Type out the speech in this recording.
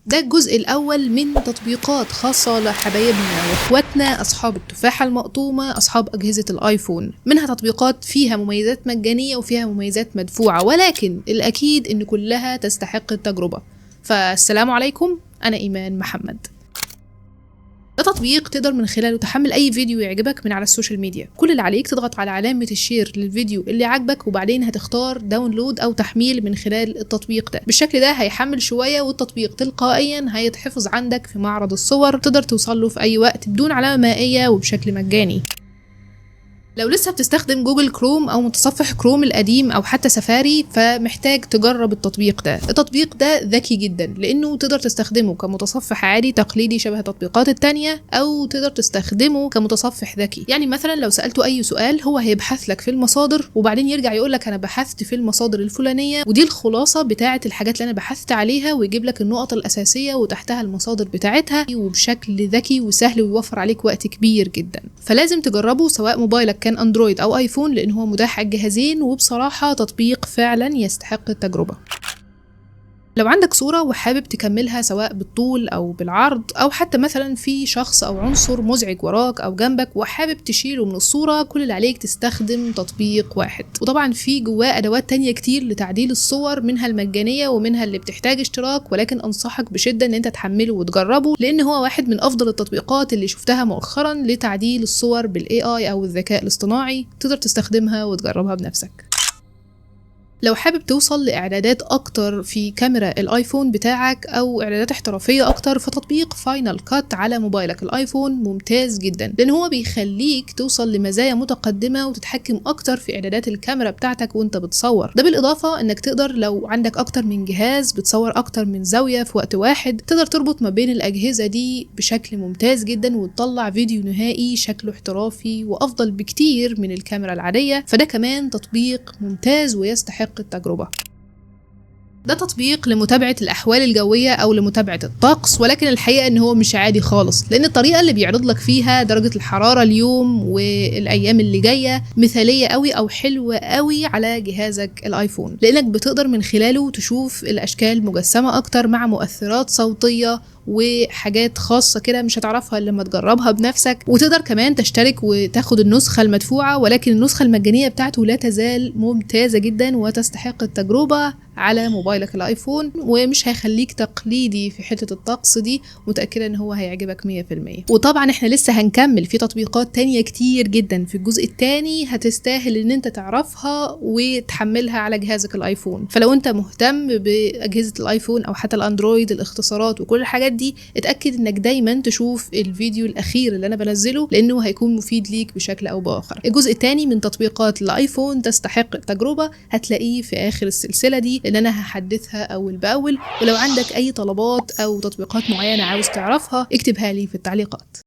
ده الجزء الأول من تطبيقات خاصة لحبايبنا واخواتنا أصحاب التفاحة المقطومة، أصحاب أجهزة الآيفون. منها تطبيقات فيها مميزات مجانية وفيها مميزات مدفوعة، ولكن الأكيد إن كلها تستحق التجربة. فالسلام عليكم، أنا إيمان محمد. ده تطبيق تقدر من خلاله تحمل اي فيديو يعجبك من على السوشيال ميديا. كل اللي عليك تضغط على علامة الشير للفيديو اللي عجبك، وبعدين هتختار داونلود او تحميل من خلال التطبيق ده. بالشكل ده هيحمل شوية والتطبيق تلقائيا هيتحفظ عندك في معرض الصور، تقدر توصله في اي وقت بدون علامة مائية وبشكل مجاني. لو لسه بتستخدم جوجل كروم او متصفح كروم القديم او حتى سفاري، فمحتاج تجرب التطبيق ده. التطبيق ده ذكي جدا لانه تقدر تستخدمه كمتصفح عادي تقليدي شبه التطبيقات التانية، او تقدر تستخدمه كمتصفح ذكي. يعني مثلا لو سألته اي سؤال هو هيبحث لك في المصادر، وبعدين يرجع يقول لك انا بحثت في المصادر الفلانية ودي الخلاصة بتاعة الحاجات اللي انا بحثت عليها، ويجيب لك النقط الاساسية وتحتها المصادر بتاعتها، وبشكل ذكي وسهل ويوفر عليك وقت كبير جدا. فلازم تجربه سواء موبايلك كان اندرويد او ايفون، لان هو متاح على الجهازين، وبصراحة تطبيق فعلا يستحق التجربة. لو عندك صورة وحابب تكملها سواء بالطول أو بالعرض، أو حتى مثلا في شخص أو عنصر مزعج وراك أو جنبك وحابب تشيله من الصورة، كل اللي عليك تستخدم تطبيق واحد. وطبعا في جواه أدوات تانية كتير لتعديل الصور، منها المجانية ومنها اللي بتحتاج اشتراك، ولكن أنصحك بشدة إن أنت تحمله وتجربه، لأن هو واحد من أفضل التطبيقات اللي شفتها مؤخرا لتعديل الصور بالAI أو الذكاء الاصطناعي. تقدر تستخدمها وتجربها بنفسك. لو حابب توصل لإعدادات أكتر في كاميرا الآيفون بتاعك أو إعدادات احترافية أكتر، فتطبيق فاينل كات على موبايلك الآيفون ممتاز جدا، لأن هو بيخليك توصل لمزايا متقدمة وتتحكم أكتر في إعدادات الكاميرا بتاعتك وانت بتصور. ده بالإضافة إنك تقدر لو عندك أكتر من جهاز بتصور أكتر من زاوية في وقت واحد، تقدر تربط ما بين الأجهزة دي بشكل ممتاز جدا وتطلع فيديو نهائي شكله احترافي وأفضل بكتير من الكاميرا العادية. فده كمان تطبيق ممتاز ويستحق التجربة. ده تطبيق لمتابعة الأحوال الجوية أو لمتابعة الطقس، ولكن الحقيقة إن هو مش عادي خالص، لأن الطريقة اللي بيعرض لك فيها درجة الحرارة اليوم والأيام اللي جاية مثالية قوي أو حلوة قوي على جهازك الآيفون، لأنك بتقدر من خلاله تشوف الأشكال مجسمة أكتر مع مؤثرات صوتية وحاجات خاصة كده مش هتعرفها لما تجربها بنفسك. وتقدر كمان تشترك وتاخد النسخة المدفوعة، ولكن النسخة المجانية بتاعته لا تزال ممتازة جدا وتستحق التجربة على موبايلك الآيفون، ومش هيخليك تقليدي في حتة الطقس دي. متأكدة ان هو هيعجبك 100%. وطبعا احنا لسه هنكمل في تطبيقات تانية كتير جدا في الجزء التاني هتستاهل ان انت تعرفها وتحملها على جهازك الآيفون. فلو انت مهتم بأجهزة الآيفون او حتى الأندرويد، الاختصارات وكل الحاجات دي، اتأكد انك دايما تشوف الفيديو الأخير اللي انا بنزله، لانه هيكون مفيد ليك بشكل او بآخر. الجزء التاني من تطبيقات الآيفون تستحق التجربة هتلاقيه في آخر السلسلة دي، لأن أنا هحدثها أول بأول. ولو عندك أي طلبات أو تطبيقات معينة عاوز تعرفها اكتبها لي في التعليقات.